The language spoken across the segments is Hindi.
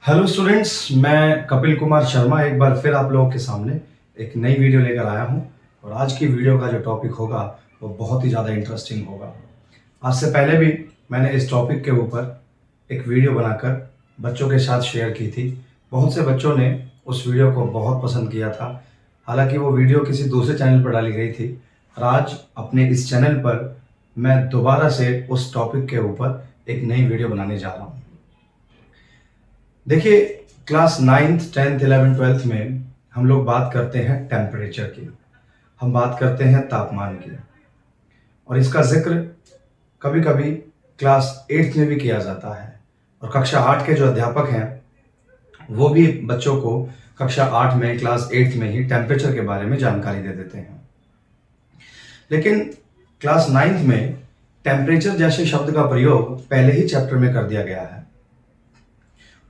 हेलो स्टूडेंट्स, मैं कपिल कुमार शर्मा एक बार फिर आप लोगों के सामने एक नई वीडियो लेकर आया हूं। और आज की वीडियो का जो टॉपिक होगा वो बहुत ही ज़्यादा इंटरेस्टिंग होगा। आज से पहले भी मैंने इस टॉपिक के ऊपर एक वीडियो बनाकर बच्चों के साथ शेयर की थी। बहुत से बच्चों ने उस वीडियो को बहुत पसंद किया था। हालांकि वो वीडियो किसी दूसरे चैनल पर डाली गई थी और आज अपने इस चैनल पर मैं दोबारा से उस टॉपिक के ऊपर एक नई वीडियो बनाने जा रहा हूँ। देखिए, class 9th 10th 11th 12th में हम लोग बात करते हैं टेम्परेचर की, हम बात करते हैं तापमान की। और इसका जिक्र कभी कभी क्लास 8th में भी किया जाता है। और कक्षा 8 के जो अध्यापक हैं वो भी बच्चों को कक्षा 8 में क्लास 8th में ही टेम्परेचर के बारे में जानकारी दे देते हैं। लेकिन क्लास 9th में टेम्परेचर जैसे शब्द का प्रयोग पहले ही चैप्टर में कर दिया गया है।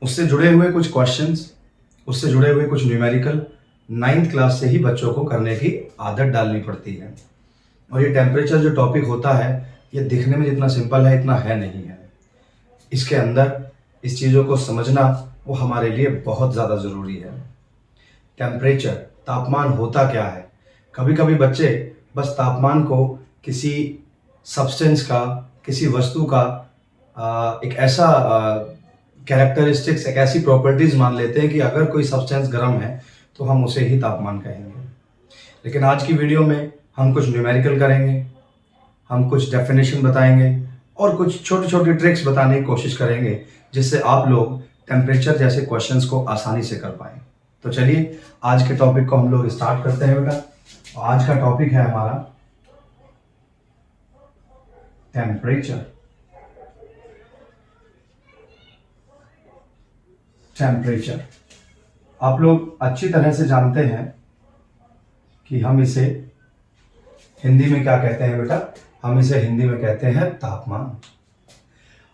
उससे जुड़े हुए कुछ क्वेश्चंस, उससे जुड़े हुए कुछ न्यूमेरिकल 9th क्लास से ही बच्चों को करने की आदत डालनी पड़ती है। और ये टेम्परेचर जो टॉपिक होता है ये दिखने में जितना सिंपल है इतना है नहीं है। इसके अंदर इस चीज़ों को समझना वो हमारे लिए बहुत ज़्यादा ज़रूरी है। टेम्परेचर, तापमान होता क्या है? कभी कभी बच्चे बस तापमान को किसी सब्सटेंस का, किसी वस्तु का एक ऐसा कैरेक्टरिस्टिक्स, एक ऐसी प्रॉपर्टीज मान लेते हैं कि अगर कोई सब्सटेंस गर्म है तो हम उसे ही तापमान कहेंगे। लेकिन आज की वीडियो में हम कुछ न्यूमेरिकल करेंगे, हम कुछ डेफिनेशन बताएंगे और कुछ छोटी छोटी ट्रिक्स बताने की कोशिश करेंगे जिससे आप लोग टेम्परेचर जैसे क्वेश्चंस को आसानी से कर पाएं। तो चलिए आज के टॉपिक को हम लोग स्टार्ट करते हैं बेटा। आज का टॉपिक है हमारा टेम्परेचर। टेम्परेचर आप लोग अच्छी तरह से जानते हैं कि हम इसे हिंदी में क्या कहते हैं बेटा? हम इसे हिंदी में कहते हैं तापमान।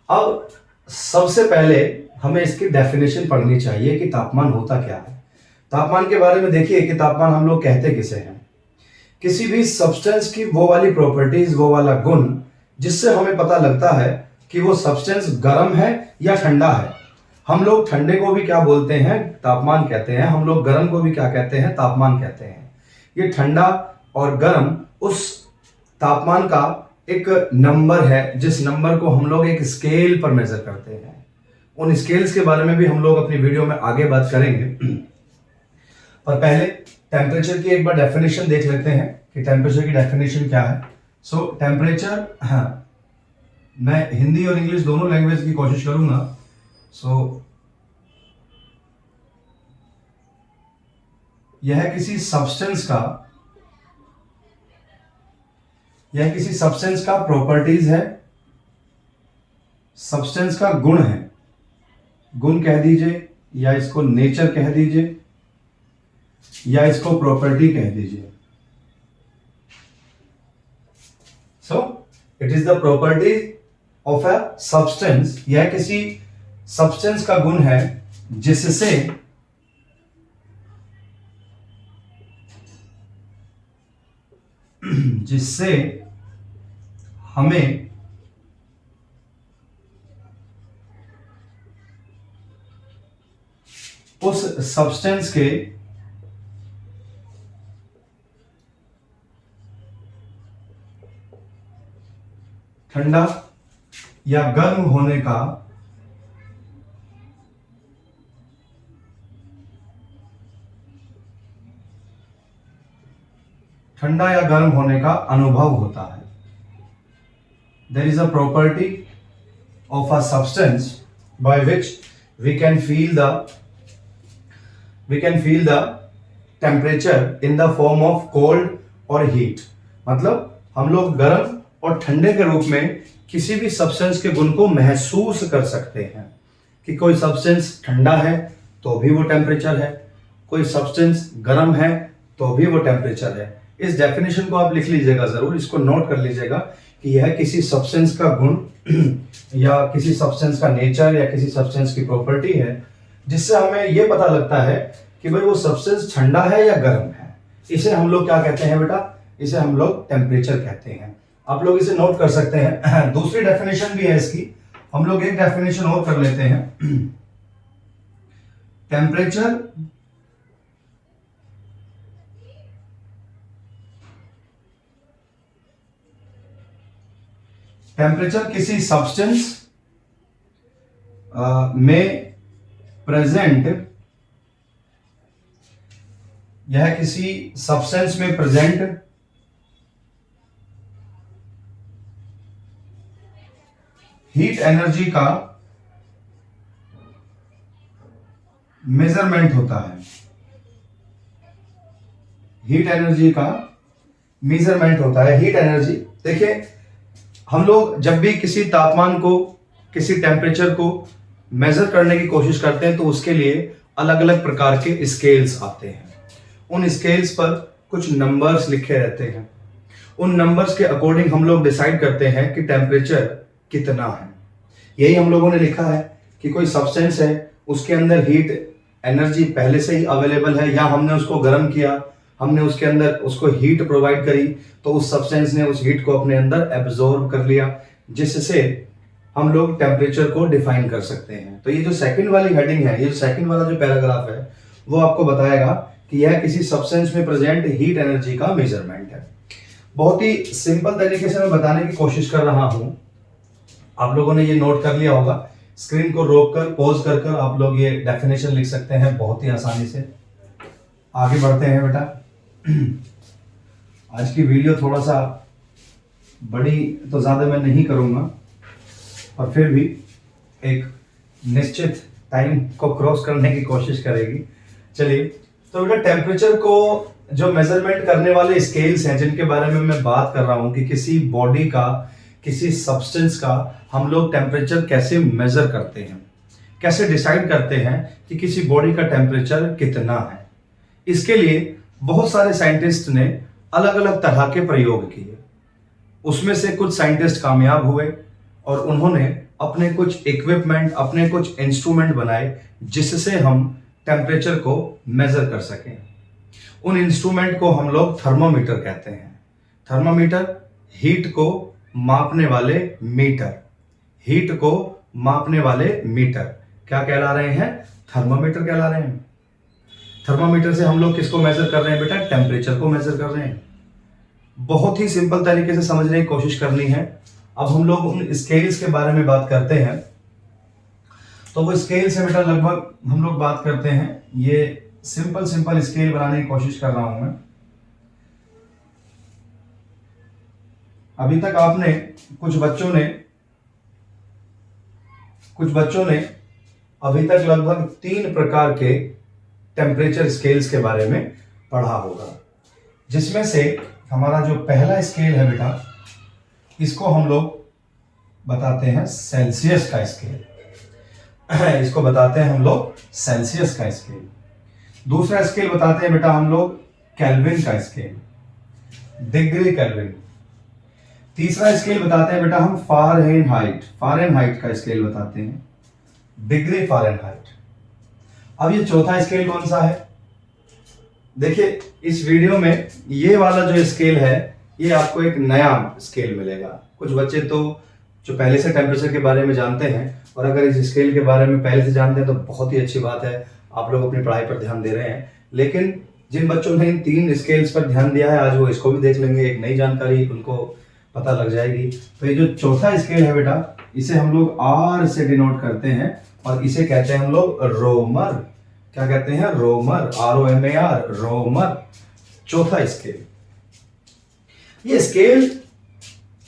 अब सबसे पहले हमें इसकी डेफिनेशन पढ़नी चाहिए कि तापमान होता क्या है। तापमान के बारे में देखिए कि तापमान हम लोग कहते किसे हैं? किसी भी सब्सटेंस की वो वाली प्रॉपर्टीज, वो वाला गुण जिससे हमें पता लगता है कि वो सब्सटेंस गर्म है या ठंडा है। हम लोग ठंडे को भी क्या बोलते हैं? तापमान कहते हैं। हम लोग गर्म को भी क्या कहते हैं? तापमान कहते हैं। ये ठंडा और गर्म उस तापमान का एक नंबर है जिस नंबर को हम लोग एक स्केल पर मेजर करते हैं। उन स्केल्स के बारे में भी हम लोग अपनी वीडियो में आगे बात करेंगे। पर पहले टेम्परेचर की एक बार डेफिनेशन देख लेते हैं कि टेम्परेचर की डेफिनेशन क्या है। सो टेम्परेचर, मैं हिंदी और इंग्लिश दोनों लैंग्वेज की कोशिश करूंगा। यह किसी सब्सटेंस का प्रॉपर्टीज है, सब्सटेंस का गुण है। गुण कह दीजिए या इसको नेचर कह दीजिए या इसको प्रॉपर्टी कह दीजिए। So it is the property of a substance. यह किसी सब्सटेंस का गुण है जिससे हमें उस सब्सटेंस के ठंडा या गर्म होने का अनुभव होता है। There is a property of a substance by which we can feel the temperature in the form of cold or heat। मतलब हम लोग गर्म और ठंडे के रूप में किसी भी सब्सटेंस के गुण को महसूस कर सकते हैं कि कोई सब्सटेंस ठंडा है तो भी वो टेम्परेचर है, कोई सब्सटेंस गर्म है तो भी वो टेम्परेचर है। इस डेफिनेशन को आप लिख लीजिएगा, जरूर इसको नोट कर लीजिएगा कि यह किसी सब्सटेंस का गुण या किसी सब्सटेंस का नेचर या किसी सब्सटेंस की प्रॉपर्टी है जिससे हमें यह पता लगता है कि भाई वो सब्सटेंस ठंडा है या गर्म है। इसे हम लोग क्या कहते हैं बेटा? इसे हम लोग टेम्परेचर कहते हैं। आप लोग इसे नोट कर सकते हैं। दूसरी डेफिनेशन भी है इसकी, हम लोग एक डेफिनेशन और कर लेते हैं। टेम्परेचर किसी सब्सटेंस में प्रेजेंट, यह किसी सब्सटेंस में प्रेजेंट हीट एनर्जी का मेजरमेंट होता है। हीट एनर्जी का मेजरमेंट होता है। हीट एनर्जी, देखिए हम लोग जब भी किसी तापमान को, किसी टेम्परेचर को मेजर करने की कोशिश करते हैं तो उसके लिए अलग अलग प्रकार के स्केल्स आते हैं। उन स्केल्स पर कुछ नंबर्स लिखे रहते हैं। उन नंबर्स के अकॉर्डिंग हम लोग डिसाइड करते हैं कि टेम्परेचर कितना है। यही हम लोगों ने लिखा है कि कोई सब्सटेंस है, उसके अंदर हीट एनर्जी पहले से ही अवेलेबल है, या हमने उसको गर्म किया, हमने उसके अंदर उसको हीट प्रोवाइड करी, तो उस सब्सटेंस ने उस हीट को अपने अंदर एब्जॉर्ब कर लिया, जिससे हम लोग टेम्परेचर को डिफाइन कर सकते हैं। तो ये जो सेकंड वाली हेडिंग है, ये जो सेकंड वाला जो पैराग्राफ है, वो आपको बताएगा कि यह किसी सब्सटेंस में प्रेजेंट हीट एनर्जी का मेजरमेंट है। बहुत ही सिंपल तरीके से मैं बताने की कोशिश कर रहा हूं। आप लोगों ने ये नोट कर लिया होगा। स्क्रीन को रोक कर, पॉज कर कर आप लोग ये डेफिनेशन लिख सकते हैं बहुत ही आसानी से। आगे बढ़ते हैं बेटा। आज की वीडियो थोड़ा सा बड़ी तो ज़्यादा मैं नहीं करूँगा, और फिर भी एक निश्चित टाइम को क्रॉस करने की कोशिश करेगी। चलिए, तो बेटा टेम्परेचर को जो मेजरमेंट करने वाले स्केल्स हैं जिनके बारे में मैं बात कर रहा हूँ कि किसी बॉडी का, किसी सब्सटेंस का हम लोग टेम्परेचर कैसे मेजर करते हैं, कैसे डिसाइड करते हैं कि किसी बॉडी का टेम्परेचर कितना है। इसके लिए बहुत सारे साइंटिस्ट ने अलग अलग तरह के प्रयोग किए। उसमें से कुछ साइंटिस्ट कामयाब हुए और उन्होंने अपने कुछ इक्विपमेंट, अपने कुछ इंस्ट्रूमेंट बनाए जिससे हम टेम्परेचर को मेजर कर सकें। उन इंस्ट्रूमेंट को हम लोग थर्मामीटर कहते हैं। थर्मामीटर हीट को मापने वाले मीटर, हीट को मापने वाले मीटर क्या कहला रहे हैं? थर्मामीटर कहला रहे हैं। थर्मामीटर से हम लोग किसको मेजर कर रहे हैं बेटा? टेम्परेचर को मेजर कर रहे हैं। बहुत ही सिंपल तरीके से समझने की कोशिश करनी है। अब हम लोग उन स्केल्स के बारे में बात करते हैं। तो वो स्केल से बेटा लगभग हम लोग बात करते हैं, ये सिंपल स्केल बनाने की कोशिश कर रहा हूं मैं। अभी तक आपने कुछ बच्चों ने अभी तक लगभग 3 प्रकार के टेम्परेचर स्केल्स के बारे में पढ़ा होगा, जिसमें से हमारा जो पहला स्केल है बेटा, इसको हम लोग बताते हैं सेल्सियस का स्केल। इसको बताते हैं हम लोग सेल्सियस का स्केल। दूसरा स्केल बताते हैं बेटा हम लोग केल्विन का स्केल, डिग्री केल्विन। तीसरा स्केल बताते हैं बेटा हम फारेनहाइट का स्केल बताते हैं, डिग्री फारेनहाइट। अब ये चौथा स्केल कौन सा है? देखिए, इस वीडियो में ये वाला जो स्केल है, ये आपको एक नया स्केल मिलेगा। कुछ बच्चे तो जो पहले से टेम्परेचर के बारे में जानते हैं, और अगर इस स्केल के बारे में पहले से जानते हैं तो बहुत ही अच्छी बात है, आप लोग अपनी पढ़ाई पर ध्यान दे रहे हैं। लेकिन जिन बच्चों ने इन 3 स्केल्स पर ध्यान दिया है, आज वो इसको भी देख लेंगे, एक नई जानकारी उनको पता लग जाएगी। तो ये जो चौथा स्केल है बेटा, इसे हम लोग R से डिनोट करते हैं, और इसे कहते हैं हम लोग रोमर। क्या कहते हैं? रोमर, ROMAR, रोमर, चौथा स्केल। ये स्केल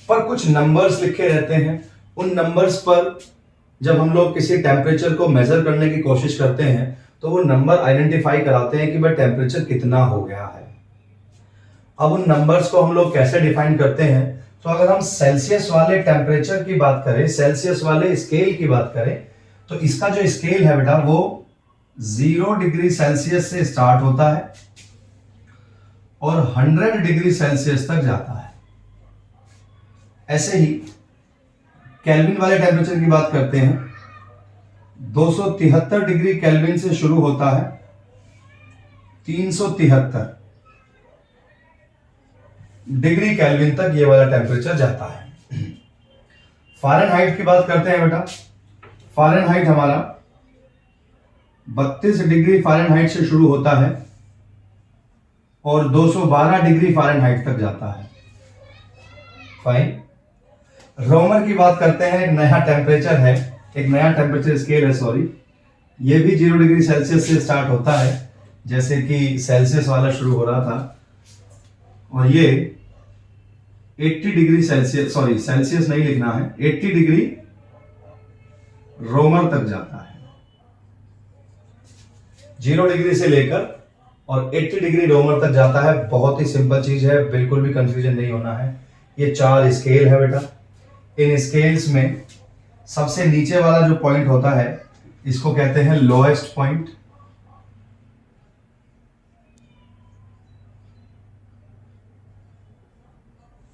पर कुछ नंबर्स लिखे रहते हैं। उन नंबर्स पर जब हम लोग किसी टेम्परेचर को मेजर करने की कोशिश करते हैं तो वो नंबर आइडेंटिफाई कराते हैं कि भाई टेम्परेचर कितना हो गया है। अब उन नंबर्स को हम लोग कैसे डिफाइन करते हैं? तो अगर हम सेल्सियस वाले टेम्परेचर की बात करें, सेल्सियस वाले स्केल की बात करें, तो इसका जो स्केल है बेटा वो 0 डिग्री सेल्सियस से स्टार्ट होता है और 100 डिग्री सेल्सियस तक जाता है। ऐसे ही केल्विन वाले टेम्परेचर की बात करते हैं, 273 डिग्री केल्विन से शुरू होता है 373 डिग्री केल्विन तक ये वाला टेम्परेचर जाता है। फारेनहाइट की बात करते हैं बेटा। फारेनहाइट हमारा 32 डिग्री फ़ारेनहाइट से शुरू होता है और 212 डिग्री फ़ारेनहाइट तक जाता है। फाइन। रोमर की बात करते हैं, एक नया टेम्परेचर है, एक नया टेम्परेचर स्केल है, सॉरी। ये भी 0 डिग्री सेल्सियस से स्टार्ट होता है, जैसे कि सेल्सियस वाला शुरू हो रहा था, और ये 80 डिग्री सेल्सियस, सॉरी सेल्सियस नहीं लिखना है, 80 डिग्री रोमर तक जाता है। 0 डिग्री से लेकर और 80 डिग्री रोमर तक जाता है। बहुत ही सिंपल चीज है, बिल्कुल भी कंफ्यूजन नहीं होना है। ये 4 स्केल है बेटा। इन स्केल्स में सबसे नीचे वाला जो पॉइंट होता है इसको कहते हैं लोएस्ट पॉइंट।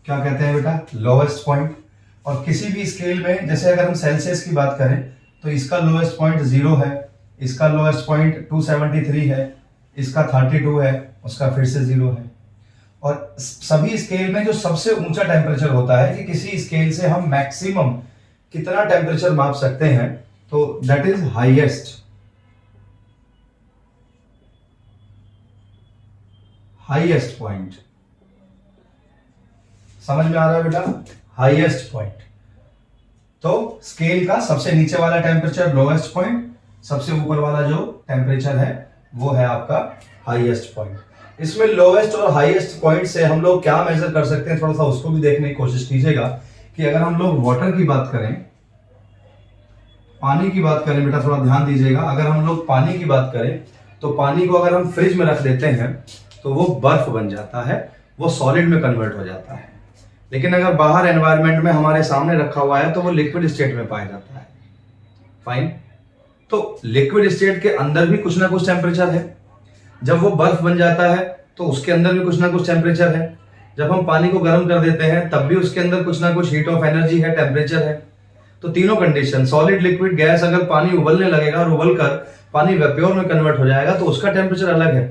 क्या कहते हैं बेटा? Lowest point. और किसी भी स्केल में, जैसे अगर हम सेल्सियस की बात करें तो इसका लोएस्ट पॉइंट 0 है, इसका लोएस्ट पॉइंट 273 है, इसका 32 है, उसका फिर से 0 है। और सभी स्केल में जो सबसे ऊंचा टेम्परेचर होता है कि किसी स्केल से हम मैक्सिमम कितना टेम्परेचर माप सकते हैं, तो that is highest. Highest point समझ में आ रहा है बेटा? Highest point. तो स्केल का सबसे नीचे वाला टेम्परेचर लोएस्ट पॉइंट, सबसे ऊपर वाला जो टेम्परेचर है वो है आपका हाईएस्ट पॉइंट। इसमें लोएस्ट और हाईएस्ट पॉइंट से हम लोग क्या मेजर कर सकते हैं, थोड़ा सा उसको भी देखने की कोशिश कीजिएगा। कि अगर हम लोग वाटर की बात करें, पानी की बात करें बेटा, थोड़ा ध्यान दीजिएगा। अगर हम लोग पानी की बात करें तो पानी को अगर हम फ्रिज में रख देते हैं तो वो बर्फ बन जाता है, वो सॉलिड में कन्वर्ट हो जाता है। लेकिन अगर बाहर एनवायरनमेंट में हमारे सामने रखा हुआ है तो वो लिक्विड स्टेट में पाया जाता है। फाइन। तो लिक्विड स्टेट के अंदर भी कुछ ना कुछ टेम्परेचर है। जब वो बर्फ बन जाता है तो उसके अंदर भी कुछ ना कुछ टेम्परेचर है। जब हम पानी को गर्म कर देते हैं तब भी उसके अंदर कुछ ना कुछ हीट ऑफ एनर्जी है, टेम्परेचर है। तो तीनों कंडीशन, सॉलिड, लिक्विड, गैस, अगर पानी उबलने लगेगा और उबलकर पानी वेप्योर में कन्वर्ट हो जाएगा तो उसका टेम्परेचर अलग है।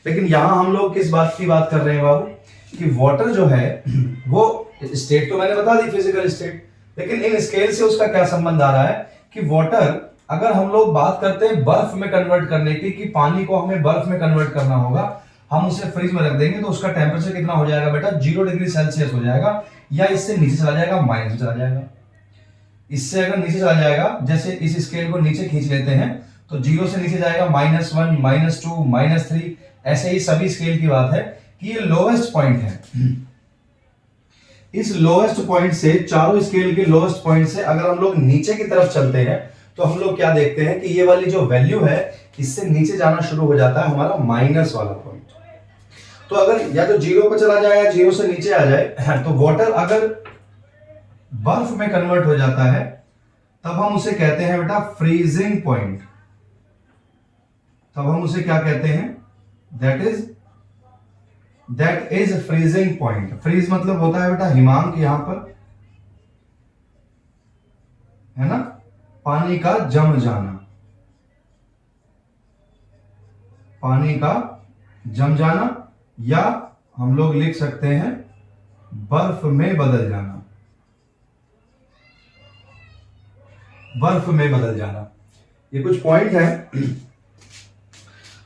लेकिन यहां हम लोग किस बात की बात कर रहे हैं बाबू, कि वाटर जो है वो स्टेट तो मैंने बता दी, फिजिकल स्टेट। लेकिन इन स्केल से उसका क्या संबंध आ रहा है कि वाटर, अगर हम लोग बात करते हैं बर्फ में कन्वर्ट करने की, कि पानी को हमें बर्फ में कन्वर्ट करना होगा, हम उसे फ्रिज में रख देंगे तो उसका टेम्परेचर कितना हो जाएगा बेटा? 0 डिग्री सेल्सियस हो जाएगा, या इससे नीचे चला जाएगा, माइनस में चला जाएगा। इससे अगर नीचे चला जाएगा, जैसे इस स्केल को नीचे खींच लेते हैं तो 0 से नीचे जाएगा -1, -2, -3। ऐसे ही सभी स्केल की बात है कि ये लोएस्ट पॉइंट है। इस लोएस्ट पॉइंट से, चारों स्केल के लोएस्ट पॉइंट से अगर हम लोग नीचे की तरफ चलते हैं तो हम लोग क्या देखते हैं कि ये वाली जो वैल्यू है इससे नीचे जाना शुरू हो जाता है हमारा माइनस वाला पॉइंट। तो अगर या तो 0 पर चला जाए या 0 से नीचे आ जाए, तो वाटर अगर बर्फ में कन्वर्ट हो जाता है तब हम उसे कहते हैं बेटा फ्रीजिंग पॉइंट। तब हम उसे क्या कहते हैं? That is freezing point. Freeze मतलब होता है बेटा हिमांक, यहां पर है ना, पानी का जम जाना, पानी का जम जाना, या हम लोग लिख सकते हैं बर्फ में बदल जाना, बर्फ में बदल जाना। ये कुछ पॉइंट है।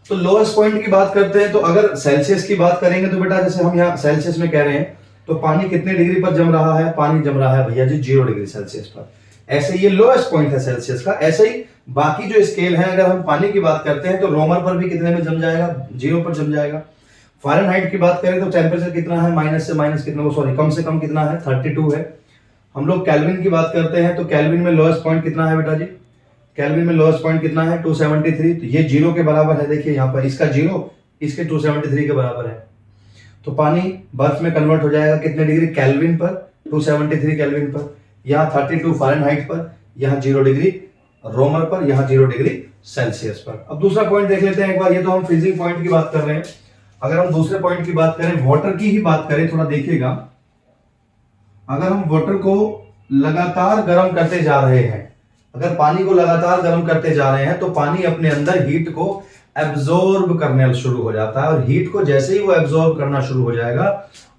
तो लोएस्ट पॉइंट की बात करते हैं तो अगर सेल्सियस की बात करेंगे तो बेटा, जैसे हम यहाँ सेल्सियस में कह रहे हैं, तो पानी कितने डिग्री पर जम रहा है? पानी जम रहा है भैया जी 0 डिग्री सेल्सियस पर। ऐसे ये लोएस्ट पॉइंट है सेल्सियस का। ऐसे ही बाकी जो स्केल है, अगर हम पानी की बात करते हैं तो रोमर पर भी कितने में जम जाएगा? 0 पर जम जाएगा। फ़ारेनहाइट की बात करें तो टेम्परेचर कितना है? माइनस से माइनस कितना, सॉरी कम से कम कितना है? 32 है। हम लोग केल्विन की बात करते हैं तो केल्विन में लोएस्ट पॉइंट कितना है बेटा जी? केल्विन में लोएस्ट पॉइंट कितना है? 273। तो ये 0 के बराबर है। देखिए यहाँ पर इसका 0 इसके 273 के बराबर है। तो पानी बर्फ में कन्वर्ट हो जाएगा कितने डिग्री? केल्विन पर, 273 केल्विन पर। यहाँ 32 फ़ारेनहाइट पर, यहाँ 0 डिग्री रोमर पर, यहाँ 0 डिग्री सेल्सियस पर। अब दूसरा पॉइंट देख लेते हैं एक बार। ये तो हम फ्रीजिंग पॉइंट की बात कर रहे हैं। अगर हम दूसरे पॉइंट की बात करें, वाटर की ही बात करें, थोड़ा देखिएगा। अगर हम वाटर को लगातार गर्म करते जा रहे हैं, अगर पानी को लगातार गर्म करते जा रहे हैं तो पानी अपने अंदर हीट को एब्जॉर्ब करने शुरू हो जाता है। और हीट को जैसे ही वो एब्जॉर्ब करना शुरू हो जाएगा,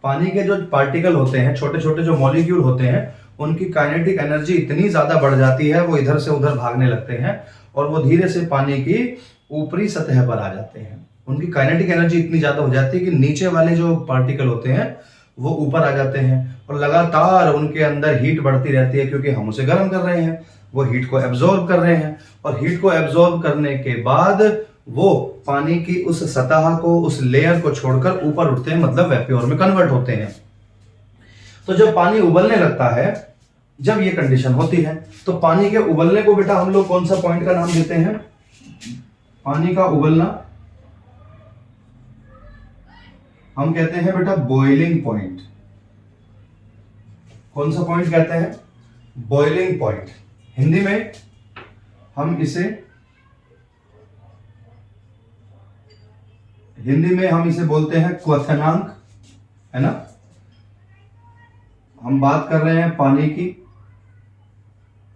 पानी के जो पार्टिकल होते हैं, छोटे छोटे जो मॉलिक्यूल होते हैं, उनकी काइनेटिक एनर्जी इतनी ज्यादा बढ़ जाती है, वो इधर से उधर भागने लगते हैं और वो धीरे से पानी की ऊपरी सतह पर आ जाते हैं। उनकी काइनेटिक एनर्जी इतनी ज्यादा हो जाती है कि नीचे वाले जो पार्टिकल होते हैं वो ऊपर आ जाते हैं और लगातार उनके अंदर हीट बढ़ती रहती है, क्योंकि हम उसे गर्म कर रहे हैं, वो हीट को एब्जॉर्ब कर रहे हैं, और हीट को एब्जॉर्ब करने के बाद वो पानी की उस सतह को, उस लेयर को छोड़कर ऊपर उठते हैं, मतलब वेप्योर में कन्वर्ट होते हैं। तो जब पानी उबलने लगता है, जब ये कंडीशन होती है, तो पानी के उबलने को बेटा हम लोग कौन सा पॉइंट का नाम देते हैं? पानी का उबलना हम कहते हैं बेटा बॉइलिंग पॉइंट। कौन सा पॉइंट कहते हैं? Boiling point. हिंदी में हम इसे बोलते हैं क्वथनांक, है ना। हम बात कर रहे हैं पानी की।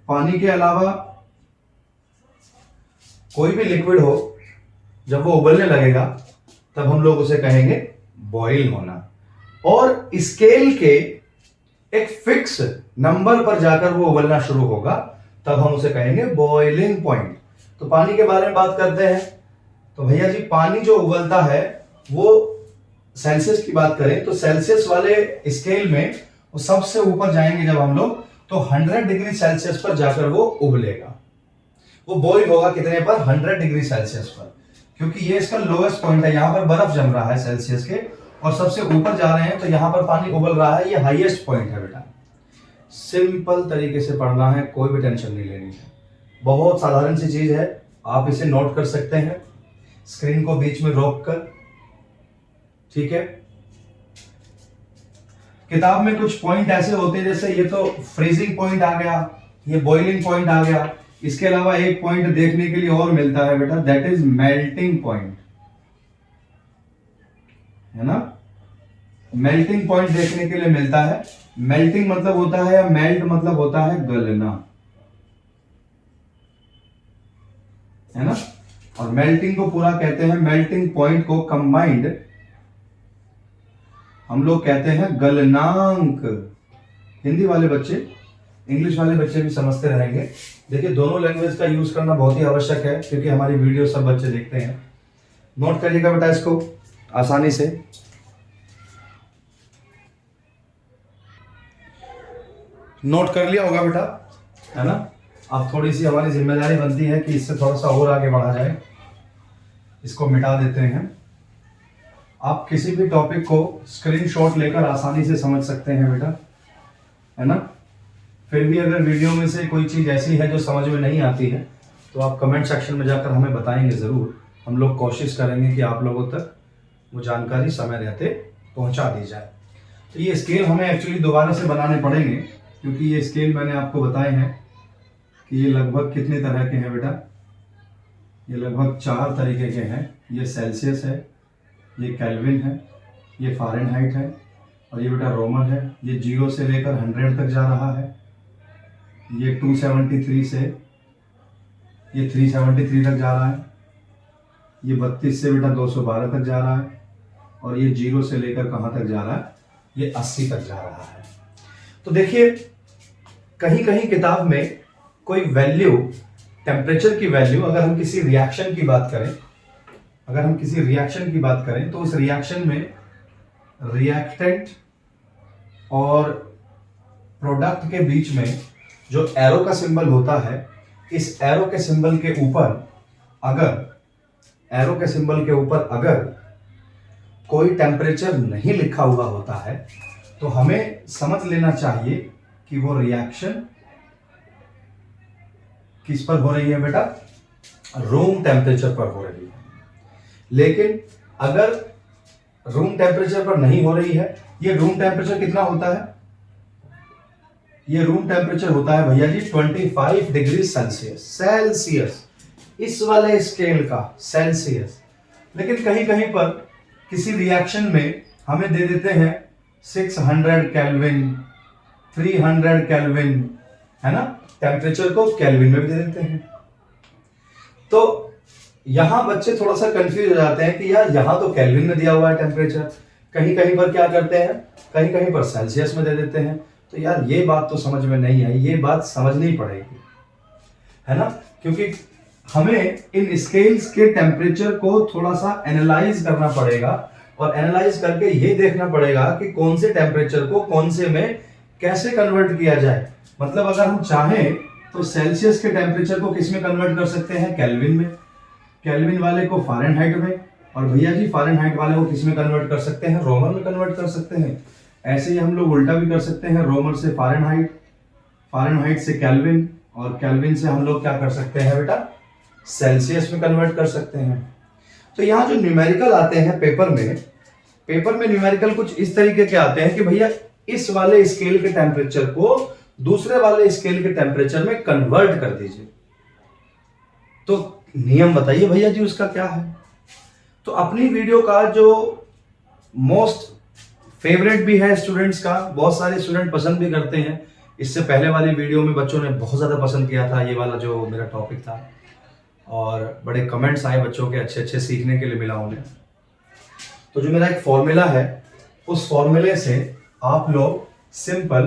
पानी के अलावा कोई भी लिक्विड हो, जब वो उबलने लगेगा तब हम लोग उसे कहेंगे बॉईल होना। और स्केल के एक फिक्स नंबर पर जाकर वो उबलना शुरू होगा, तब हम उसे कहेंगे बॉइलिंग पॉइंट। तो पानी के बारे में बात करते हैं, तो भैया जी पानी जो उबलता है वो सेल्सियस की बात करें तो सेल्सियस वाले स्केल में वो सबसे ऊपर जाएंगे जब हम लोग, तो 100 डिग्री सेल्सियस पर जाकर वो उबलेगा। वो बॉईल होगा कितने पर? 100 डिग्री सेल्सियस पर, क्योंकि ये इसका लोएस्ट पॉइंट है। यहां पर बर्फ जम रहा है सेल्सियस के, और सबसे ऊपर जा रहे हैं तो यहां पर पानी उबल रहा है। ये हाईएस्ट पॉइंट है बेटा। सिंपल तरीके से पढ़ना है, कोई भी टेंशन नहीं लेनी है, बहुत साधारण सी चीज है। आप इसे नोट कर सकते हैं स्क्रीन को बीच में रोक कर, ठीक है। किताब में कुछ पॉइंट ऐसे होते हैं, जैसे ये तो फ्रीजिंग पॉइंट आ गया, ये बॉइलिंग पॉइंट आ गया। इसके अलावा एक पॉइंट देखने के लिए और मिलता है बेटा, दैट इज मेल्टिंग पॉइंट, है ना। मेल्टिंग पॉइंट देखने के लिए मिलता है। मेल्टिंग मतलब होता है, या मेल्ट मतलब होता है गलना, है ना। और मेल्टिंग को पूरा कहते हैं, मेल्टिंग पॉइंट को कंबाइंड हम लोग कहते हैं गलनांक। हिंदी वाले बच्चे, इंग्लिश वाले बच्चे भी समझते रहेंगे। देखिए दोनों लैंग्वेज का यूज करना बहुत ही आवश्यक है, क्योंकि हमारी वीडियो सब बच्चे देखते हैं। नोट करिएगा बेटा इसको आसानी से। नोट कर लिया होगा बेटा, है ना। अब थोड़ी सी हमारी जिम्मेदारी बनती है कि इससे थोड़ा सा और आगे बढ़ा जाए। इसको मिटा देते हैं। आप किसी भी टॉपिक को स्क्रीनशॉट लेकर आसानी से समझ सकते हैं बेटा, है ना। फिर भी अगर वीडियो में से कोई चीज़ ऐसी है जो समझ में नहीं आती है, तो आप कमेंट सेक्शन में जाकर हमें बताएंगे ज़रूर। हम लोग कोशिश करेंगे कि आप लोगों तक वो जानकारी समय रहते पहुंचा दी जाए। तो ये स्केल हमें एक्चुअली दोबारा से बनाने पड़ेंगे, क्योंकि ये स्केल मैंने आपको बताए हैं कि ये लगभग कितने तरह के हैं बेटा। ये लगभग 4 तरीके के हैं। ये सेल्सियस है, ये केल्विन है, ये फ़ारेनहाइट है, और ये बेटा रोमन है। ये 0 से लेकर 100 तक जा रहा है। ये 273 से ये 373 तक जा रहा है। ये 32 से बेटा 212 तक जा रहा है। और ये 0 से लेकर कहाँ तक जा रहा है? ये 80 तक जा रहा है। तो देखिए कहीं कहीं किताब में कोई वैल्यू, टेम्परेचर की वैल्यू, अगर हम किसी रिएक्शन की बात करें, तो उस रिएक्शन में रिएक्टेंट और प्रोडक्ट के बीच में जो एरो का सिंबल होता है, इस एरो के सिंबल के ऊपर अगर कोई टेम्परेचर नहीं लिखा हुआ होता है, तो हमें समझ लेना चाहिए कि वो रिएक्शन किस पर हो रही है बेटा? रूम टेम्परेचर पर हो रही है। लेकिन अगर रूम टेम्परेचर पर नहीं हो रही है, ये रूम टेम्परेचर कितना होता है? ये रूम टेम्परेचर होता है भैया जी 25 डिग्री सेल्सियस, इस वाले स्केल का सेल्सियस। लेकिन कहीं कहीं पर किसी रिएक्शन में हमें दे देते हैं 600 केल्विन, 300 केल्विन, है ना। टेम्परेचर को केल्विन में भी दे देते हैं। तो यहां बच्चे थोड़ा सा कंफ्यूज हो जाते हैं कि यार यहां तो केल्विन में दिया हुआ है टेम्परेचर, कहीं कहीं पर क्या करते हैं, कहीं कहीं पर सेल्सियस में दे देते हैं। तो यार ये बात तो समझ में नहीं आई, ये बात समझनी पड़ेगी, है ना। क्योंकि हमें इन स्केल्स के टेम्परेचर को थोड़ा सा एनालाइज करना पड़ेगा और एनालाइज करके ये देखना पड़ेगा कि कौन से टेम्परेचर को कौन से में कैसे कन्वर्ट किया जाए। मतलब अगर हम चाहें तो सेल्सियस के टेम्परेचर को किस में कन्वर्ट कर सकते हैं, केल्विन में, केल्विन वाले को फ़ारेनहाइट में, और भैया जी फ़ारेनहाइट वाले को किस में कन्वर्ट कर सकते हैं, रोमर में कन्वर्ट कर सकते हैं। ऐसे ही हम लोग उल्टा भी कर सकते हैं, रोमर से फ़ारेनहाइट, फ़ारेनहाइट से केल्विन, और केल्विन से हम लोग क्या कर सकते हैं बेटा, सेल्सियस में कन्वर्ट कर सकते हैं। तो यहाँ जो न्यूमेरिकल आते हैं पेपर में न्यूमेरिकल कुछ इस तरीके के आते हैं कि भैया इस वाले स्केल के टेम्परेचर को दूसरे वाले स्केल के टेम्परेचर में कन्वर्ट कर दीजिए। तो नियम बताइए भैया जी उसका क्या है। तो अपनी वीडियो का जो मोस्ट फेवरेट भी है स्टूडेंट्स का, बहुत सारे स्टूडेंट पसंद भी करते हैं। इससे पहले वाली वीडियो में बच्चों ने बहुत ज़्यादा पसंद किया था ये वाला जो मेरा टॉपिक था, और बड़े कमेंट्स आए बच्चों के, अच्छे अच्छे सीखने के लिए मिला उन्हें। तो जो मेरा एक फॉर्मूला है, उस फॉर्मूले से आप लोग सिंपल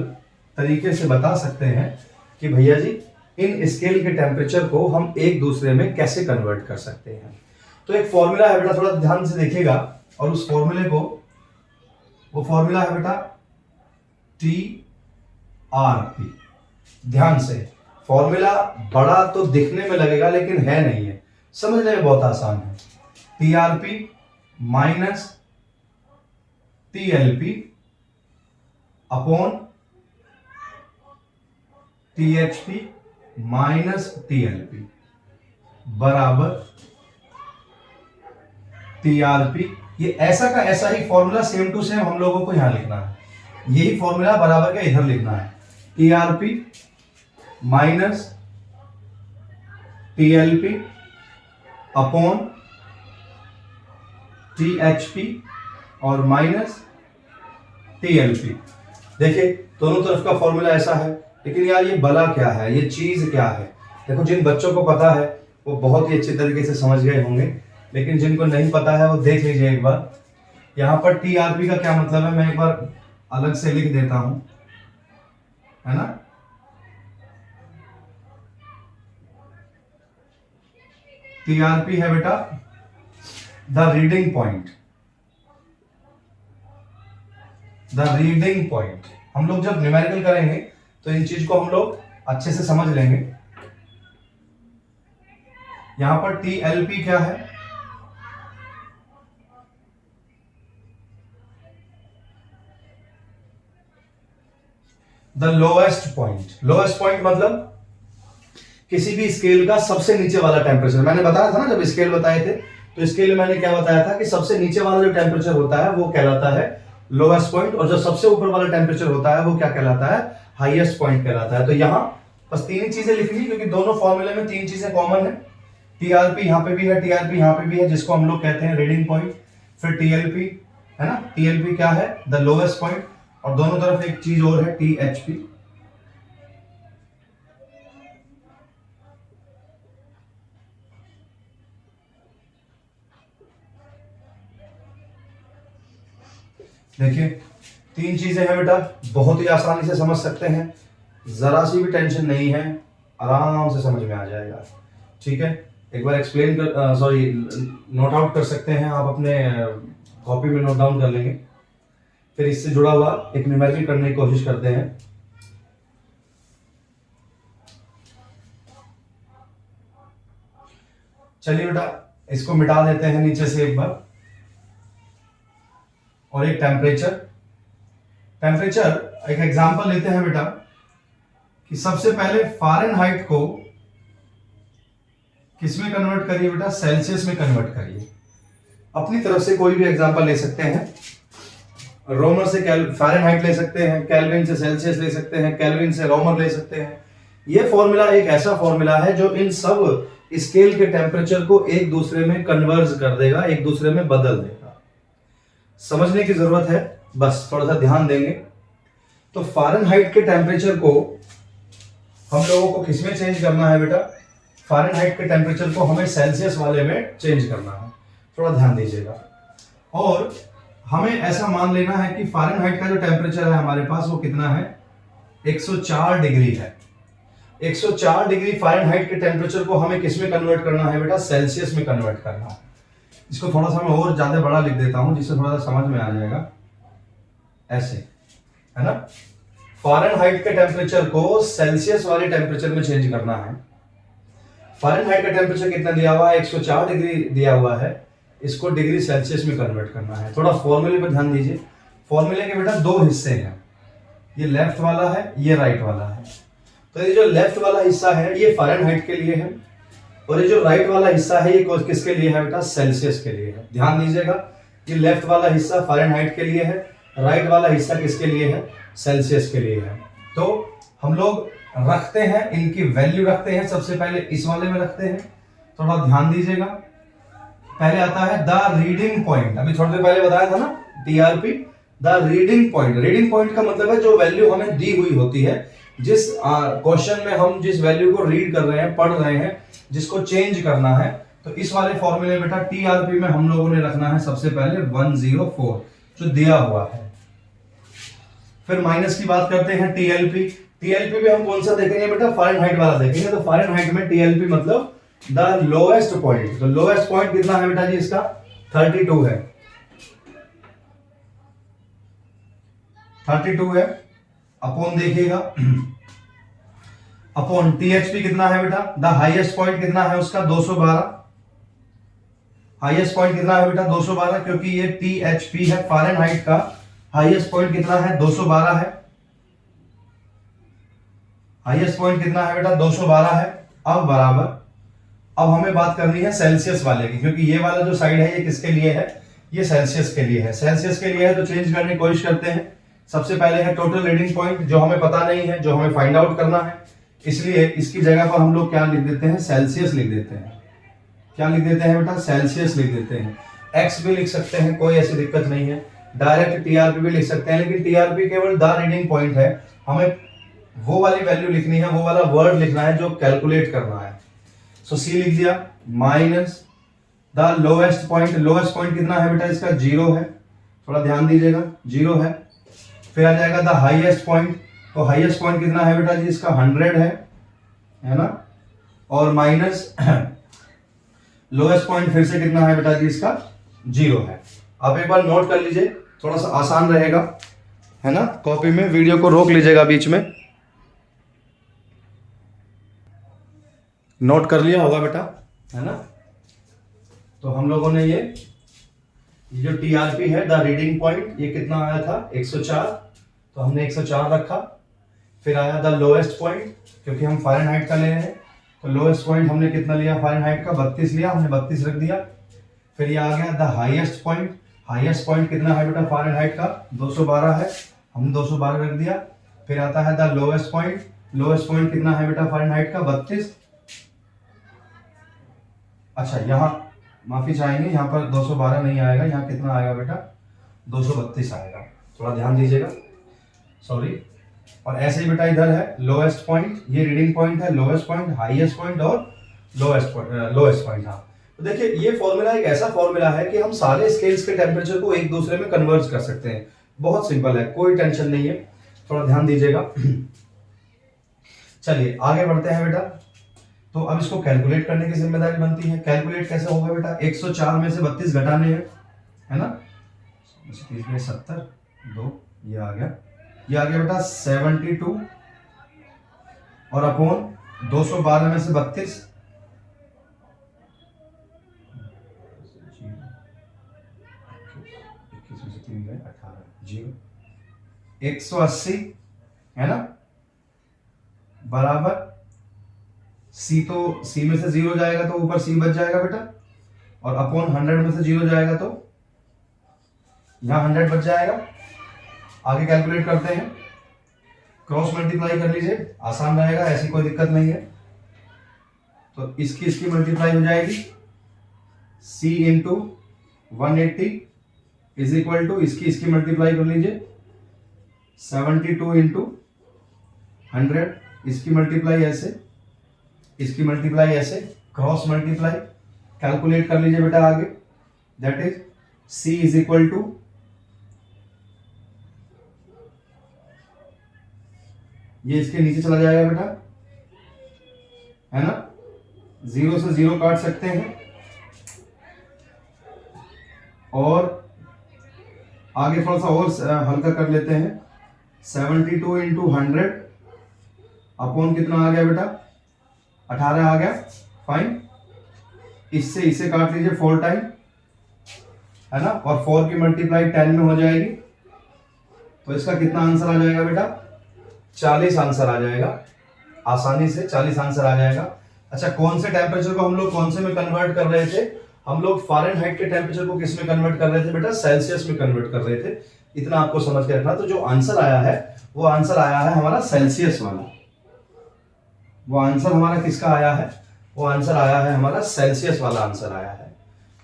तरीके से बता सकते हैं कि भैया जी इन स्केल के टेम्परेचर को हम एक दूसरे में कैसे कन्वर्ट कर सकते हैं। तो एक फॉर्मूला है बेटा, थोड़ा ध्यान से देखिएगा, और उस फॉर्मूले को, वो फॉर्मूला है बेटा TRP। ध्यान से, फॉर्मूला बड़ा तो दिखने में लगेगा लेकिन है नहीं है, समझने में बहुत आसान है। TRP minus TLP upon THP minus TLP बराबर TRP। ये ऐसा का ऐसा ही फॉर्मूला सेम टू सेम हम लोगों को यहां लिखना है, यही फॉर्मूला बराबर का इधर लिखना है। TRP minus TLP upon THP और माइनस TLP। देखिए दोनों तरफ का फॉर्मूला ऐसा है, लेकिन यार ये बला क्या है, ये चीज क्या है। देखो जिन बच्चों को पता है वो बहुत ही अच्छे तरीके से समझ गए होंगे, लेकिन जिनको नहीं पता है वो देख लीजिए एक बार। यहाँ पर TRP का क्या मतलब है मैं एक बार अलग से लिख देता हूं, है ना। TRP है बेटा the reading point, the reading point. हम लोग जब न्यूमेरिकल करेंगे तो इन चीज को हम लोग अच्छे से समझ लेंगे। यहां पर TLP क्या है, the lowest point. Lowest point मतलब किसी भी स्केल का सबसे नीचे वाला टेम्परेचर। मैंने बताया था ना, जब स्केल बताए थे तो स्केल में मैंने क्या बताया था कि सबसे नीचे वाला जो टेम्परेचर होता है वो कहलाता है लोएस्ट पॉइंट, और जो सबसे ऊपर वाला टेम्परेचर होता है वो क्या कहलाता है, हाईएस्ट पॉइंट कहलाता है। तो यहाँ बस तीन ही चीजें लिखनी, क्योंकि दोनों फॉर्मूले में तीन चीजें कॉमन है। TRP यहाँ पे भी है, TRP यहाँ पे भी है, जिसको हम लोग कहते हैं रीडिंग पॉइंट। फिर TLP है ना, TLP क्या है, द लोएस्ट पॉइंट, और दोनों तरफ एक चीज और है THP। देखिए तीन चीजें हैं बेटा, बहुत ही आसानी से समझ सकते हैं, जरा सी भी टेंशन नहीं है, आराम से समझ में आ जाएगा। ठीक है, एक बार एक्सप्लेन कर सॉरी नोट आउट कर सकते हैं आप, अपने कॉपी में नोट डाउन कर लेंगे। फिर इससे जुड़ा हुआ एक न्यूमेरिकल करने की कोशिश करते हैं। चलिए बेटा इसको मिटा देते हैं नीचे से एक बार, और एक टेम्परेचर एक एग्जांपल लेते हैं बेटा, कि सबसे पहले फ़ारेनहाइट को किसमें कन्वर्ट करिए बेटा, सेल्सियस में कन्वर्ट करिए। अपनी तरफ से कोई भी एग्जांपल ले सकते हैं, रोमर से फ़ारेनहाइट ले सकते हैं, केल्विन से सेल्सियस ले सकते हैं, केल्विन से रोमर ले सकते हैं। ये फॉर्मूला एक ऐसा फॉर्मूला है जो इन सब स्केल के टेम्परेचर को एक दूसरे में कन्वर्ज कर देगा, एक दूसरे में बदल देगा। समझने की जरूरत है, बस थोड़ा सा ध्यान देंगे। तो फ़ारेनहाइट के टेम्परेचर को हम लोगों को किसमें चेंज करना है बेटा, फ़ारेनहाइट के टेम्परेचर को हमें सेल्सियस वाले में चेंज करना है, थोड़ा ध्यान दीजिएगा। और हमें ऐसा मान लेना है कि फ़ारेनहाइट का जो टेम्परेचर है हमारे पास वो कितना है, 104 डिग्री है। 104 डिग्री फ़ारेनहाइट के टेम्परेचर को हमें किस में कन्वर्ट करना है बेटा? सेल्सियस में कन्वर्ट करना है। इसको थोड़ा सा मैं और ज्यादा बड़ा लिख देता हूं जिससे थोड़ा सा समझ में आ जाएगा। ऐसे, है ना? फ़ारेनहाइट के टेम्परेचर को सेल्सियस वाले टेम्परेचर में चेंज करना है। फ़ारेनहाइट का टेम्परेचर कितना दिया हुआ है? 104 डिग्री दिया हुआ है। इसको डिग्री सेल्सियस में कन्वर्ट करना है। थोड़ा फॉर्मूले पर ध्यान दीजिए। फॉर्मूले के बेटा दो हिस्से हैं, ये लेफ्ट वाला है, ये राइट वाला है। तो ये जो लेफ्ट वाला हिस्सा है ये फ़ारेनहाइट के लिए है, और ये जो राइट वाला हिस्सा है ये किसके लिए है बेटा? सेल्सियस के लिए है। ध्यान दीजिएगा, ये लेफ्ट वाला हिस्सा फ़ारेनहाइट के लिए है, राइट वाला हिस्सा किसके लिए है? सेल्सियस के लिए है। तो हम लोग रखते हैं, इनकी वैल्यू रखते हैं। सबसे पहले इस वाले में रखते हैं, थोड़ा ध्यान दीजिएगा। पहले आता है द रीडिंग पॉइंट, अभी थोड़ी देर पहले बताया था ना, TRP, the reading point. Reading point का मतलब है जो वैल्यू हमें दी हुई होती है, जिस क्वेश्चन में हम जिस वैल्यू को रीड कर रहे हैं, पढ़ रहे हैं, जिसको चेंज करना है। तो इस वाले फॉर्मूले में बेटा टीआरपी में हम लोगों ने रखना है सबसे पहले 104 जो दिया हुआ है। फिर माइनस की बात करते हैं टीएलपी। टीएलपी में हम कौन सा देखेंगे बेटा? फ़ारेनहाइट वाला देखेंगे। तो फ़ारेनहाइट में टीएलपी मतलब द लोएस्ट पॉइंट। तो लोएस्ट पॉइंट कितना है बेटा जी? इसका 32 है, 32 है। अपॉन देखिएगा, अपॉन टीएचपी कितना है बेटा? द हाईएस्ट पॉइंट कितना है उसका? 212। हाईएस्ट पॉइंट कितना है बेटा? 212, क्योंकि ये टीएचपी है। फ़ारेनहाइट का हाईएस्ट पॉइंट कितना है? 212 है। हाईएस्ट पॉइंट कितना है बेटा? 212 है। अब बराबर, अब हमें बात करनी है सेल्सियस वाले की, क्योंकि ये वाला जो साइड है ये किसके लिए है? ये सेल्सियस के लिए है। सेल्सियस के लिए है तो चेंज करने की कोशिश करते हैं। सबसे पहले है टोटल रीडिंग पॉइंट, जो हमें पता नहीं है, जो हमें फाइंड आउट करना है। इसलिए इसकी जगह पर हम लोग क्या लिख देते हैं? सेल्सियस लिख देते हैं। क्या लिख देते हैं बेटा? सेल्सियस लिख देते हैं। एक्स भी लिख सकते हैं, कोई ऐसी दिक्कत नहीं है। डायरेक्ट टीआरपी भी लिख सकते हैं, लेकिन टीआरपी केवल द रीडिंग पॉइंट है। हमें वो वाली वैल्यू लिखनी है, वो वाला वर्ड लिखना है जो कैलकुलेट करना है। सो सी लिख दिया, minus the lowest point. Lowest point कितना है बेटा? इसका 0 है। थोड़ा ध्यान दीजिएगा, 0 है। फिर आ जाएगा द हाईएस्ट पॉइंट। तो हाईएस्ट पॉइंट कितना है बेटा जी? इसका 100 है ना? और माइनस लोएस्ट पॉइंट फिर से कितना है बेटा जी? इसका 0 है। आप एक बार नोट कर लीजिए, थोड़ा सा आसान रहेगा, है ना? कॉपी में वीडियो को रोक लीजिएगा बीच में। नोट कर लिया होगा बेटा, है ना? तो हम लोगों ने ये जो टीआरपी है, द रीडिंग पॉइंट, ये कितना आया था? 104। तो हमने 104 रखा। फिर आया द लोएस्ट पॉइंट, क्योंकि हम फ़ारेनहाइट का ले रहे हैं, तो लोएस्ट पॉइंट हमने कितना लिया? फ़ारेनहाइट का 32 लिया, हमने 32 रख दिया। फिर ये आ गया the highest point. Highest point कितना है बेटा? फ़ारेनहाइट का 212 है, हमने 212 रख दिया। फिर आता है the lowest point. Lowest point कितना है बेटा? फ़ारेनहाइट का 32। अच्छा, यहाँ माफी चाहेंगे, यहाँ पर 212 नहीं आएगा, यहाँ कितना आएगा बेटा? 232 आएगा। थोड़ा ध्यान दीजिएगा, सॉरी। और ऐसे ही बेटा इधर है लोएस्ट पॉइंट, ये रीडिंग पॉइंट है, लोएस्ट पॉइंट, हाईएस्ट पॉइंट और लोएस्ट पॉइंट। हाँ, तो देखिए ये फॉर्मूला एक ऐसा फॉर्मूला है कि हम सारे स्केल्स के टेम्परेचर को एक दूसरे में कन्वर्ज कर सकते हैं। बहुत सिंपल है, कोई टेंशन नहीं है, थोड़ा ध्यान दीजिएगा। चलिए आगे बढ़ते हैं बेटा। तो अब इसको कैलकुलेट करने की जिम्मेदारी बनती है। कैलकुलेट कैसे होगा बेटा? 104 में से 32 घटाने हैं, है ना? 30 में 70, 2, ये आ गया बेटा 72, और अपॉन 212 में से 32, 21 में से 3 गए 18, 0, 180, है ना? बराबर सी, तो सी में से 0 जाएगा तो ऊपर सी बच जाएगा बेटा, और अपॉन 100 में से 0 जाएगा तो यहाँ 100 बच जाएगा। आगे कैलकुलेट करते हैं, क्रॉस मल्टीप्लाई कर लीजिए, आसान रहेगा, ऐसी कोई दिक्कत नहीं है। तो इसकी मल्टीप्लाई हो जाएगी, सी इंटू 180 इज इक्वल टू इसकी मल्टीप्लाई कर लीजिए 72 इंटू 100, इसकी मल्टीप्लाई ऐसे, इसकी मल्टीप्लाई ऐसे, क्रॉस मल्टीप्लाई कैलकुलेट कर लीजिए बेटा आगे। That is C is equal to, ये इसके नीचे चला जाएगा बेटा, है ना, 0 से 0 काट सकते हैं, और आगे थोड़ा सा और हल्का कर लेते हैं। 72 इंटू 100 अपॉन कितना आ गया बेटा, 18 आ गया। फाइन, इससे इसे काट लीजिए 4 टाइम, है ना, और 4 की मल्टीप्लाई 10 में हो जाएगी, तो इसका कितना आंसर आ जाएगा बेटा, 40 आंसर आ जाएगा। आसानी से 40 आंसर आ जाएगा। अच्छा, कौन से टेम्परेचर को हम लोग कौन से में कन्वर्ट कर रहे थे, हम लोग फ़ारेनहाइट के टेम्परेचर को किस में कन्वर्ट कर रहे थे बेटा, सेल्सियस में कन्वर्ट कर रहे थे। इतना आपको समझ के रखना। तो जो आंसर आया है वो आंसर आया है हमारा सेल्सियस वाला। वो आंसर हमारा किसका आया है, वो आंसर आया है हमारा सेल्सियस वाला आंसर आया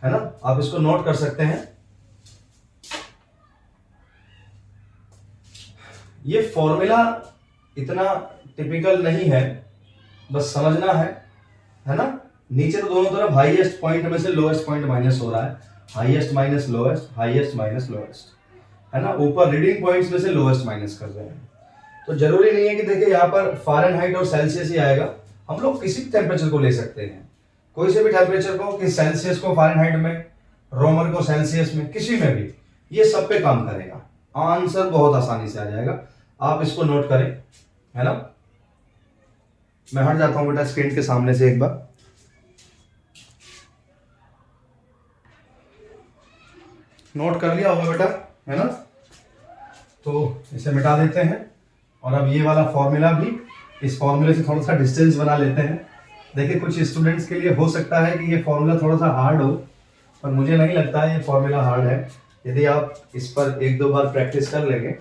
है ना। आप इसको नोट कर सकते हैं। ये फॉर्मूला इतना टिपिकल नहीं है, बस समझना है ना। नीचे तो दोनों तरफ हाईएस्ट पॉइंट में से लोएस्ट पॉइंट माइनस हो रहा है, highest minus lowest, highest minus lowest, है ना। ऊपर रीडिंग पॉइंट्स में से लोएस्ट माइनस कर रहे हैं। तो जरूरी नहीं है कि देखिए यहाँ पर फ़ारेनहाइट और सेल्सियस ही आएगा, हम लोग किसी भी टेम्परेचर को ले सकते हैं, कोई से भी टेम्परेचर को, कि सेल्सियस को फ़ारेनहाइट में, रोमन को सेल्सियस में, किसी में भी, ये सब पे काम करेगा। आंसर बहुत आसानी से आ जाएगा। आप इसको नोट करें, है ना। मैं हट जाता हूं बेटा स्क्रीन के सामने से एक बार। नोट कर लिया होगा बेटा, है ना। तो इसे मिटा देते हैं, और अब ये वाला फॉर्मूला भी, इस फॉर्मूले से थोड़ा सा डिस्टेंस बना लेते हैं। देखिए, कुछ स्टूडेंट्स के लिए हो सकता है कि ये फॉर्मूला थोड़ा सा हार्ड हो, पर मुझे नहीं लगता है ये फॉर्मूला हार्ड है। यदि आप इस पर 1-2 बार प्रैक्टिस कर लेंगे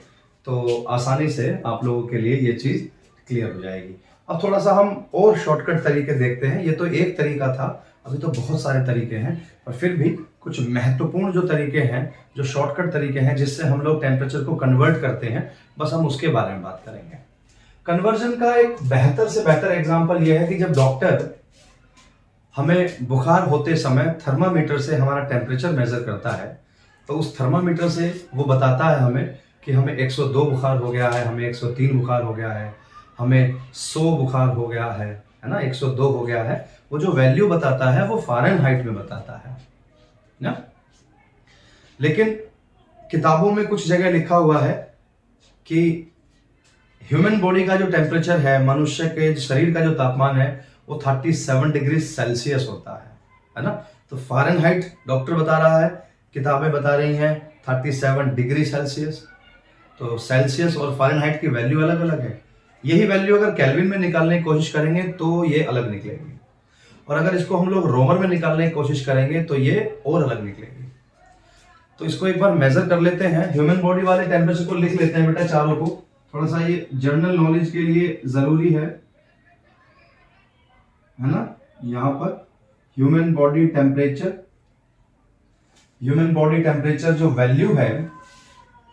तो आसानी से आप लोगों के लिए ये चीज़ क्लियर हो जाएगी। अब थोड़ा सा हम और शॉर्टकट तरीके देखते हैं। ये तो एक तरीका था, अभी तो बहुत सारे तरीके हैं, पर फिर भी कुछ महत्वपूर्ण जो तरीके हैं, जो शॉर्टकट तरीके हैं जिससे हम लोग टेम्परेचर को कन्वर्ट करते हैं, बस हम उसके बारे में बात करेंगे। कन्वर्जन का एक बेहतर से बेहतर एग्जाम्पल यह है कि जब डॉक्टर हमें बुखार होते समय थर्मामीटर से हमारा टेम्परेचर मेजर करता है, तो उस थर्मामीटर से वो बताता है हमें कि हमें 102 बुखार हो गया है, हमें 103 बुखार हो गया है, हमें 100 बुखार हो गया है ना, 102 हो गया है। वो जो वैल्यू बताता है वो फ़ारेनहाइट में बताता है ना। लेकिन किताबों में कुछ जगह लिखा हुआ है कि ह्यूमन बॉडी का जो टेम्परेचर है, मनुष्य के शरीर का जो तापमान है, वो 37 डिग्री सेल्सियस होता है ना। तो फ़ारेनहाइट डॉक्टर बता रहा है, किताबें बता रही हैं 37 डिग्री सेल्सियस। तो सेल्सियस और फ़ारेनहाइट की वैल्यू अलग अलग है। यही वैल्यू अगर केल्विन में निकालने की कोशिश करेंगे तो ये अलग निकलेगी, और अगर इसको हम लोग रोमन में निकालने की कोशिश करेंगे तो ये और अलग निकलेगी। तो इसको एक बार मेजर कर लेते हैं। ह्यूमन बॉडी वाले टेम्परेचर को लिख लेते हैं बेटा चारों को, थोड़ा सा ये जनरल नॉलेज के लिए जरूरी है ना। यहाँ पर human body temperature, human body temperature जो वैल्यू है,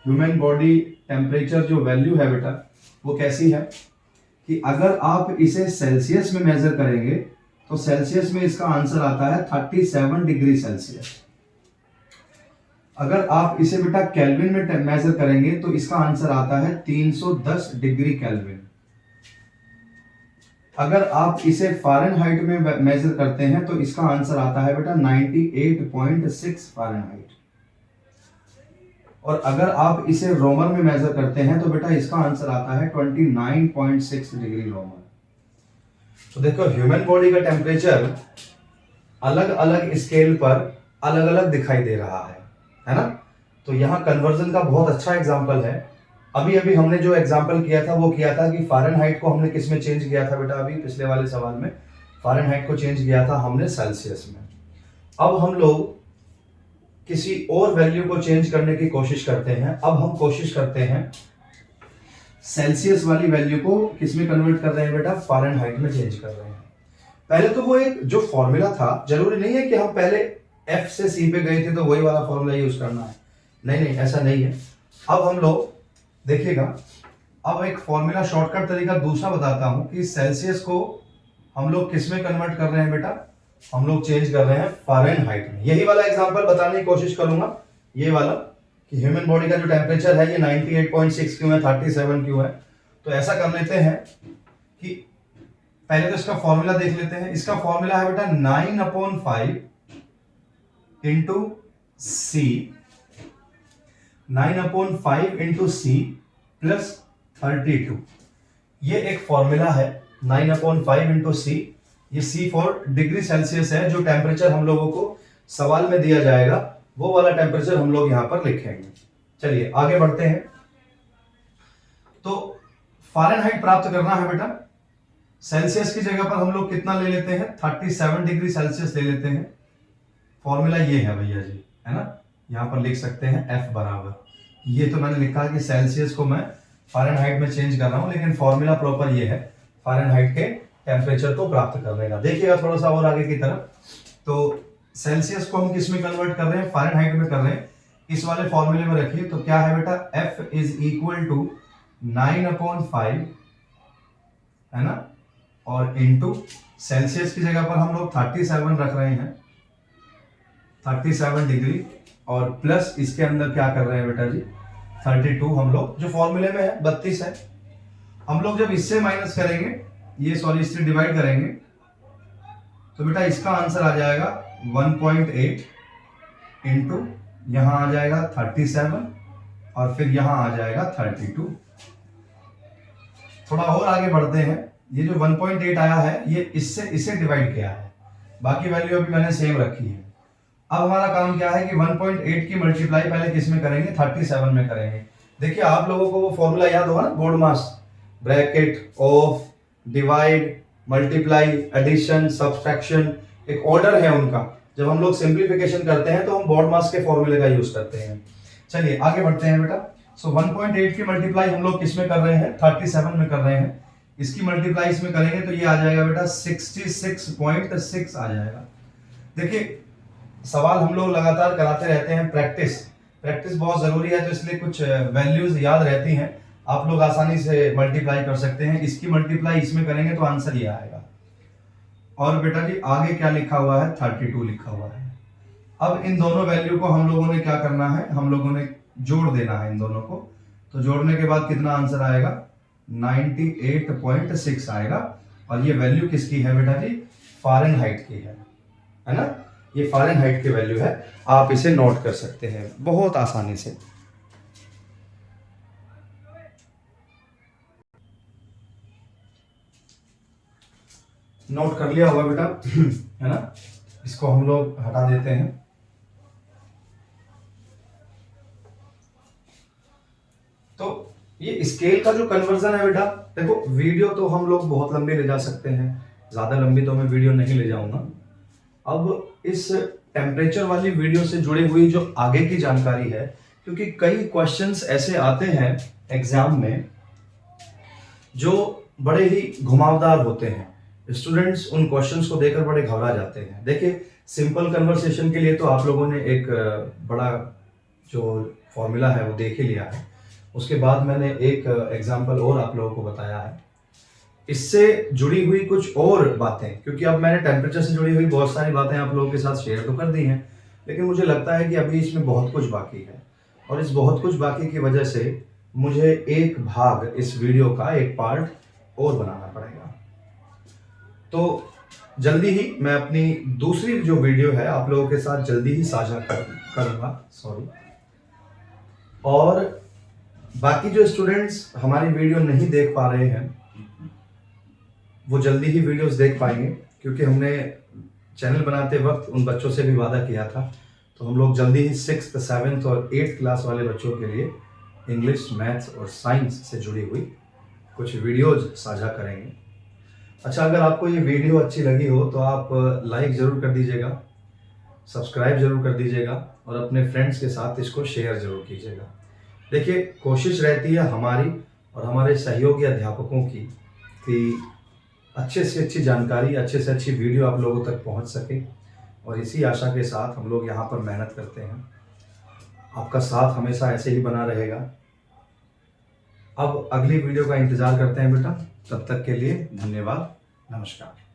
ह्यूमन बॉडी टेम्परेचर जो वैल्यू है बेटा, वो कैसी है कि अगर आप इसे सेल्सियस में मेजर करेंगे तो सेल्सियस में इसका आंसर आता है 37 डिग्री सेल्सियस। अगर आप इसे बेटा केल्विन में मेजर करेंगे तो इसका आंसर आता है 310 डिग्री केल्विन। अगर आप इसे फ़ारेनहाइट में मेजर करते हैं तो इसका आंसर आता है बेटा 98.6 फ़ारेनहाइट। और अगर आप इसे रोमन में मेजर करते हैं तो बेटा इसका आंसर आता है 29.6 डिग्री रोमन। तो देखो, ह्यूमन बॉडी का टेम्परेचर अलग अलग स्केल पर अलग अलग दिखाई दे रहा है ना। तो यहाँ कन्वर्जन का बहुत अच्छा एग्जाम्पल है। अभी अभी हमने जो एग्जाम्पल किया था वो किया था कि फ़ारेनहाइट को हमने किस में चेंज किया था बेटा, अभी पिछले वाले सवाल में फ़ारेनहाइट को चेंज किया था हमने सेल्सियस में। अब हम लोग किसी और वैल्यू को चेंज करने की कोशिश करते हैं। अब हम कोशिश करते हैं सेल्सियस वाली वैल्यू को किस में कन्वर्ट कर रहे हैं बेटा, फ़ारेनहाइट में चेंज कर रहे हैं। पहले तो वो एक जो फॉर्मूला था, जरूरी नहीं है कि हम पहले F से C पे गए थे तो वही वाला फॉर्मूला यूज करना है, नहीं नहीं, ऐसा नहीं है। अब हम लोग देखिएगा, अब एक फॉर्मूला शॉर्टकट तरीका दूसरा बताता हूं कि सेल्सियस को हम लोग किस में कन्वर्ट कर रहे हैं बेटा, हम लोग चेंज कर रहे हैं फ़ारेनहाइट में। यही वाला एग्जांपल बताने की कोशिश करूंगा, ये वाला कि ह्यूमन बॉडी का जो टेम्परेचर है ये 98.6 क्यों है, 37 क्यों है। तो ऐसा कर लेते हैं कि पहले तो इसका फॉर्मूला देख लेते हैं। इसका फॉर्मूला है बेटा 9/5 इंटू सी, 9/5 इंटू सी प्लस 32। ये एक फॉर्मूला है 9/5 इंटू सी। ये सी फॉर डिग्री सेल्सियस है, जो टेम्परेचर हम लोगों को सवाल में दिया जाएगा वो वाला टेम्परेचर हम लोग यहां पर लिखेंगे। चलिए आगे बढ़ते हैं। तो फ़ारेनहाइट प्राप्त करना है बेटा। सेल्सियस की जगह पर हम लोग कितना ले लेते हैं, 37 डिग्री सेल्सियस ले लेते हैं। फॉर्मूला ये है भैया जी, है ना, यहां पर लिख सकते हैं F बराबर, ये तो मैंने लिखा कि सेल्सियस को मैं फ़ारेनहाइट में चेंज कर रहा हूं, लेकिन फॉर्मूला प्रॉपर ये है फ़ारेनहाइट के टेम्परेचर को प्राप्त करने का। देखिएगा थोड़ा सा और आगे की तरफ, तो सेल्सियस को हम किस में कन्वर्ट कर रहे हैं, फ़ारेनहाइट में कर रहे हैं। इस वाले फॉर्मूले में रखिए, तो क्या है बेटा, F इज इक्वल टू 9/5, है ना, और इंटू सेल्सियस की जगह पर हम लोग 37 रख रहे हैं, 37 डिग्री, और प्लस इसके अंदर क्या कर रहे हैं बेटा जी, 32 हम लोग, जो फॉर्मूले में है 32 है। हम लोग जब इससे माइनस करेंगे, ये सॉरी इससे डिवाइड करेंगे, तो बेटा इसका आंसर आ जाएगा 1.8 इंटू यहां आ जाएगा 37, और फिर यहां आ जाएगा 32। थोड़ा और आगे बढ़ते हैं। ये जो 1.8 आया है, ये इसे डिवाइड किया है, बाकी वैल्यू अभी मैंने सेम रखी है। अब हमारा काम क्या है कि 1.8 की मल्टीप्लाई पहले किस में करेंगे, 37 में करेंगे। देखिए आप लोगों को वो फॉर्मूला याद होगा ना, BODMAS, bracket of, divide, multiply, addition, subtraction, एक ऑर्डर है उनका। जब हम लोग सिंप्लीफिकेशन करते हैं तो हम बोर्ड मास के फॉर्मूले का यूज करते हैं। चलिए आगे बढ़ते हैं बेटा। सो 1.8 की मल्टीप्लाई हम लोग किस में कर रहे हैं, 37 में कर रहे हैं। इसकी मल्टीप्लाई इसमें करेंगे तो ये आ जाएगा बेटा 66.6 आ जाएगा। देखिए सवाल हम लोग लगातार कराते रहते हैं, प्रैक्टिस बहुत जरूरी है, तो इसलिए कुछ वैल्यूज याद रहती हैं, आप लोग आसानी से मल्टीप्लाई कर सकते हैं। इसकी मल्टीप्लाई इसमें करेंगे तो आंसर ये आएगा। और बेटा जी आगे क्या लिखा हुआ है, 32 लिखा हुआ है। अब इन दोनों वैल्यू को हम लोगों ने क्या करना है, हम लोगों ने जोड़ देना है इन दोनों को। तो जोड़ने के बाद कितना आंसर आएगा, 98.6 आएगा। और ये वैल्यू किसकी है बेटा जी, फ़ारेनहाइट की है ना, ये फ़ारेनहाइट की वैल्यू है। आप इसे नोट कर सकते हैं बहुत आसानी से। नोट कर लिया होगा बेटा, है ना, इसको हम लोग हटा देते हैं। तो ये स्केल का जो कन्वर्जन है बेटा, देखो वीडियो तो हम लोग बहुत लंबी ले जा सकते हैं, ज्यादा लंबी तो मैं वीडियो नहीं ले जाऊंगा। अब इस टेम्परेचर वाली वीडियो से जुड़ी हुई जो आगे की जानकारी है, क्योंकि कई क्वेश्चंस ऐसे आते हैं एग्जाम में जो बड़े ही घुमावदार होते हैं, स्टूडेंट्स उन क्वेश्चंस को देखकर बड़े घबरा जाते हैं। देखिए सिंपल कन्वर्सेशन के लिए तो आप लोगों ने एक बड़ा जो फॉर्मूला है वो देख ही लिया है, उसके बाद मैंने एक एग्जाम्पल और आप लोगों को बताया है। इससे जुड़ी हुई कुछ और बातें, क्योंकि अब मैंने टेम्परेचर से जुड़ी हुई बहुत सारी बातें आप लोगों के साथ शेयर तो कर दी हैं, लेकिन मुझे लगता है कि अभी इसमें बहुत कुछ बाकी है, और इस बहुत कुछ बाकी की वजह से मुझे एक भाग इस वीडियो का एक पार्ट और बनाना पड़ेगा। तो जल्दी ही मैं अपनी दूसरी जो वीडियो है आप लोगों के साथ जल्दी ही साझा करूंगा, सॉरी। और बाकी जो स्टूडेंट्स हमारी वीडियो नहीं देख पा रहे हैं वो जल्दी ही वीडियोस देख पाएंगे, क्योंकि हमने चैनल बनाते वक्त उन बच्चों से भी वादा किया था। तो हम लोग जल्दी ही 6th, 7th और 8th क्लास वाले बच्चों के लिए इंग्लिश, मैथ्स और साइंस से जुड़ी हुई कुछ वीडियोज साझा करेंगे। अच्छा, अगर आपको ये वीडियो अच्छी लगी हो तो आप लाइक ज़रूर कर दीजिएगा, सब्सक्राइब ज़रूर कर दीजिएगा, और अपने फ्रेंड्स के साथ इसको शेयर ज़रूर कीजिएगा। देखिए कोशिश रहती है हमारी और हमारे सहयोगी अध्यापकों की कि अच्छे से अच्छी जानकारी, अच्छे से अच्छी वीडियो आप लोगों तक पहुंच सके, और इसी आशा के साथ हम लोग यहाँ पर मेहनत करते हैं। आपका साथ हमेशा ऐसे ही बना रहेगा। अब अगली वीडियो का इंतज़ार करते हैं बेटा, तब तक के लिए धन्यवाद, नमस्कार।